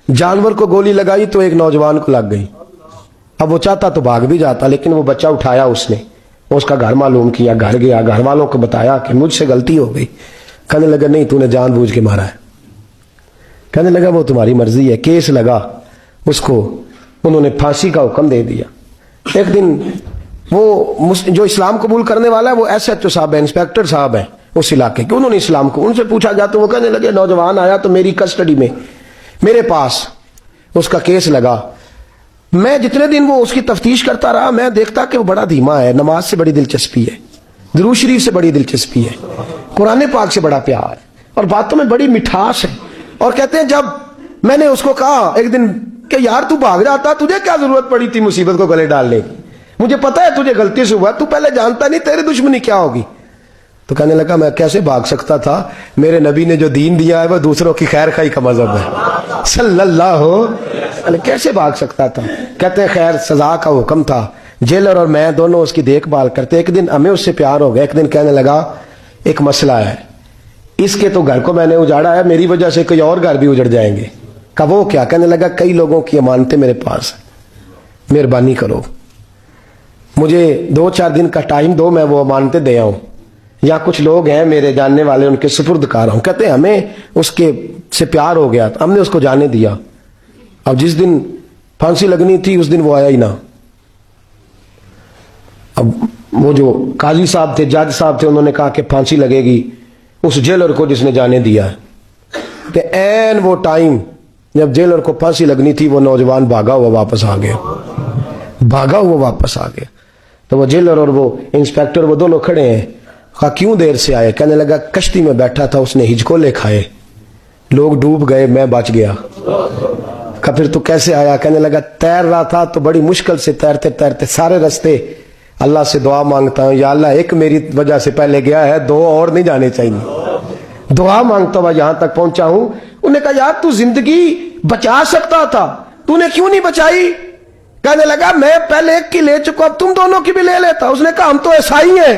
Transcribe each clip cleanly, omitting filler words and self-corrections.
जानवर को गोली लगाई तो एक नौजवान को लग गई। अब वो चाहता तो भाग भी जाता, लेकिन वो बच्चा उठाया उसने, उसका घर मालूम किया, घर गया, घर वालों को बताया कि मुझसे गलती हो गई। कहने लगा नहीं, तूने जानबूझ के मारा है। कहने लगा वो तुम्हारी मर्जी है। केस लगा, उसको उन्होंने फांसी का हुक्म दे दिया। एक दिन वो जो इस्लाम कबूल करने वाला है वो SHO साहब है, इंस्पेक्टर साहब है उस इलाके के, उन्होंने इस्लाम को उनसे पूछा गया तो वो कहने लगे नौजवान आया तो मेरी कस्टडी में मेरे पास उसका केस लगा। मैं जितने दिन वो उसकी तफ्तीश करता रहा मैं देखता कि वो बड़ा धीमा है, नमाज से बड़ी दिलचस्पी है, दुरूद शरीफ से बड़ी दिलचस्पी है, कुरान पाक से बड़ा प्यार है और बातों में बड़ी मिठास है। और कहते हैं जब मैंने उसको कहा एक दिन कि यार तू भाग जाता, तुझे क्या जरूरत पड़ी थी मुसीबत को गले डालने की, मुझे पता है तुझे गलती से हुआ, तू पहले जानता नहीं तेरी दुश्मनी क्या होगी। तो कहने लगा मैं कैसे भाग सकता था, मेरे नबी ने जो दीन दिया है वो दूसरों की खैर खाई का मजहब है सल्लल्लाहु अलैहि, कैसे भाग सकता था। कहते हैं खैर सजा का हुक्म था, जेलर और मैं दोनों उसकी देखभाल करते। एक दिन हमें उससे प्यार हो गया, एक दिन कहने लगा एक मसला है, इसके तो घर को मैंने उजाड़ा है, मेरी वजह से कोई और घर भी उजड़ जाएंगे। कहा वो क्या। कहने लगा कई लोगों की अमानतें मेरे पास है, मेहरबानी करो, मुझे 2-4 दिन का टाइम दो, मैं वो अमानतें दे आऊं, या कुछ लोग हैं मेरे जानने वाले उनके सुपुर्द कर हूं। कहते हैं हमें उसके से प्यार हो गया, हमने उसको जाने दिया। अब जिस दिन फांसी लगनी थी उस दिन वो आया ही ना। अब वो जो काजी साहब थे, जज साहब थे, उन्होंने कहा कि फांसी लगेगी उस जेलर को जिसने जाने दिया है। तो ऐन वो टाइम जब जेलर को फांसी लगनी थी वो नौजवान भागा हुआ वापस आ गया, भागा हुआ वापस आ गया। तो वो जेलर और वो इंस्पेक्टर वो दोनों खड़े हैं। कहा क्यों देर से आए। कहने लगा कश्ती में बैठा था, उसने हिचकोले खाए, लोग डूब गए, मैं बच गया। कहा फिर तू कैसे आया। कहने लगा तैर रहा था तो बड़ी मुश्किल से तैरते तैरते सारे रास्ते अल्लाह से दुआ मांगता हूं, या अल्लाह एक मेरी वजह से पहले गया है, 2 और नहीं जाने चाहिए, दुआ मांगता हुआ यहां तक पहुंचा हूं। उन्होंने कहा यार तू जिंदगी बचा सकता था, तूने क्यों नहीं बचाई। कहने लगा मैं पहले एक की ले चुका, अब तुम दोनों की भी ले लेता। उसने कहा हम तो ईसाई हैं,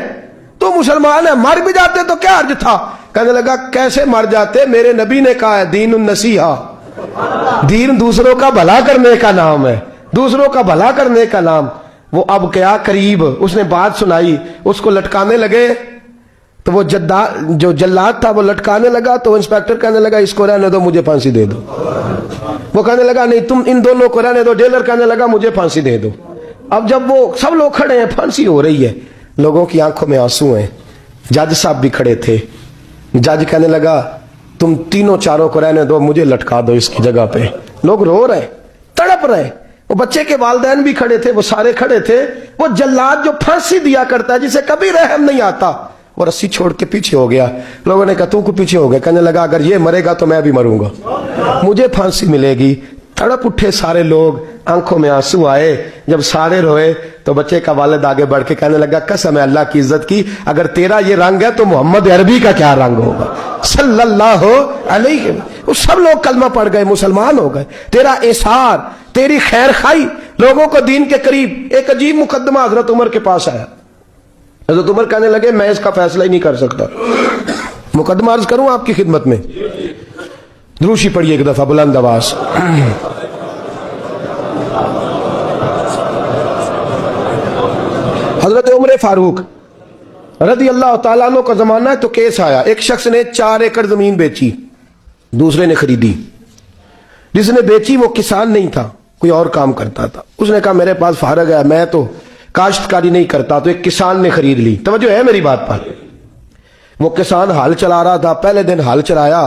तो मुसलमान है, मर भी जाते तो क्या अर्ज था। कहने लगा कैसे मर जाते, मेरे नबी ने कहा है दीन नसीहा, दीन दूसरों का भला करने का नाम है, दूसरों का भला करने का नाम। वो अब क्या करीब उसने बात सुनाई, उसको लटकाने लगे तो वो जो जल्लाद था वो लटकाने लगा। तो इंस्पेक्टर कहने लगा इसको रहने दो, मुझे फांसी दे दो। वो कहने लगा नहीं तुम इन दोनों को रहने दो। जेलर कहने लगा मुझे फांसी दे दो। अब जब वो सब लोग खड़े हैं, फांसी हो रही है, लोगों की आंखों में आंसू हैं, जज साहब भी खड़े थे। जज कहने लगा तुम तीनों चारों को रहने दो, मुझे लटका दो इसकी जगह पे। लोग रो रहे, तड़प रहे, वो बच्चे के वालिदैन भी खड़े थे, वो सारे खड़े थे। वो जल्लाद जो फांसी दिया करता है, जिसे कभी रहम नहीं आता, वो रस्सी छोड़ के पीछे हो गया। लोगों ने कहा तू को पीछे हो गया। कहने लगा अगर ये मरेगा तो मैं भी मरूंगा, मुझे फांसी मिलेगी। तड़प उठे सारे लोग, आंखों में आंसू आए। जब सारे रोए तो बच्चे का वालिद आगे बढ़ के कहने लगा कसम है अल्लाह की इज्जत की, अगर तेरा ये रंग है तो मोहम्मद अरबी का क्या रंग होगा सल्लल्लाहु अलैहि। वो सब लोग कलमा पढ़ गए, मुसलमान हो गए। तेरा एसार, तेरी खैर खाई, लोगों को दीन के करीब। एक अजीब मुकदमा हजरत उमर के पास आया। हजरत उमर कहने लगे मैं इसका फैसला ही नहीं कर सकता। मुकदमा अर्ज करूं आपकी खिदमत में, द्रूशी पढ़िए एक दफा बुलंद आवाज। हजरत उमर फारूक रदी अल्लाह तआला अन्हु का जमाना है तो केस आया। एक शख्स ने 4 एकड़ जमीन बेची, दूसरे ने खरीदी। जिसने बेची वो किसान नहीं था, कोई और काम करता था। उसने कहा मेरे पास फारग है, मैं तो काश्तकारी नहीं करता, तो एक किसान ने खरीद ली। तवज्जो है मेरी बात पर। वो किसान हल चला रहा था, पहले दिन हल चलाया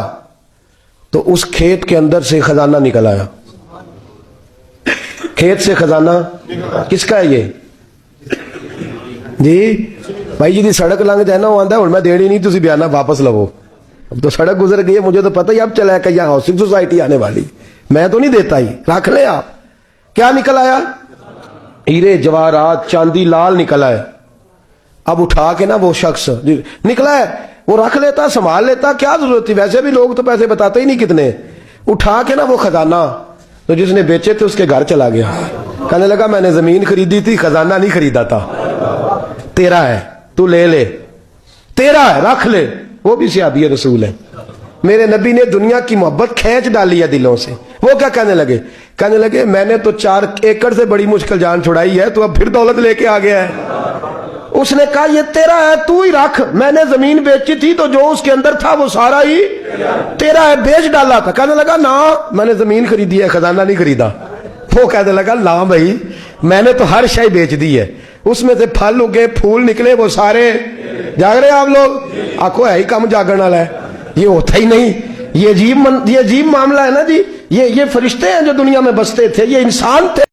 तो उस खेत के अंदर से खजाना निकल आया। खेत से खजाना किसका है ये जी भाई जी दी सड़क लंघ जाए ना, वो आंदा मैं देनी नहीं, तुसी बयाना वापस लवो। अब तो सड़क गुजर गई है, मुझे तो पता ही अब चला है कि यहाँ हाउसिंग सोसाइटी आने वाली, मैं तो नहीं देता ही, रख ले आप। क्या निकल आया, हीरे जवाहरात चांदी लाल निकला है। अब उठा के ना वो शख्स निकला है वो रख लेता, संभाल लेता, क्या जरूरत थी, वैसे भी लोग तो पैसे बताते ही नहीं कितने। उठा के ना वो खजाना तो जिसने बेचे थे उसके घर चला गया। कहने लगा मैंने जमीन खरीदी थी, खजाना नहीं खरीदा था, तेरा है, तू ले ले, तेरा है, रख ले। वो भी सहाबी रसूल है। मेरे नबी ने दुनिया की मोहब्बत खींच डाली है दिलों से। وہ کیا کہنے لگے میں نے تو 4 ایکڑ سے بڑی مشکل جان چھڑائی ہے، تو اب پھر دولت لے کے آ گیا ہے۔ اس نے کہا یہ تیرا ہے، تو ہی رکھ، میں نے زمین بیچی تھی تو جو اس کے اندر تھا وہ سارا ہی تیرا ہے، بیچ ڈالا تھا۔ کہنے لگا نا میں نے زمین خریدی ہے، خزانہ نہیں خریدا۔ وہ کہنے لگا لا بھائی میں نے تو ہر شے بیچ دی ہے، اس میں سے پھل اگے پھول نکلے وہ سارے۔ جاگ رہے آپ لوگ؟ آنکھوں ہے ہی کم جاگن والا ہے، یہ ہوتا ہی نہیں۔ یہ عجیب معاملہ ہے نا جی۔ یہ فرشتے ہیں جو دنیا میں بستے تھے، یہ انسان تھے۔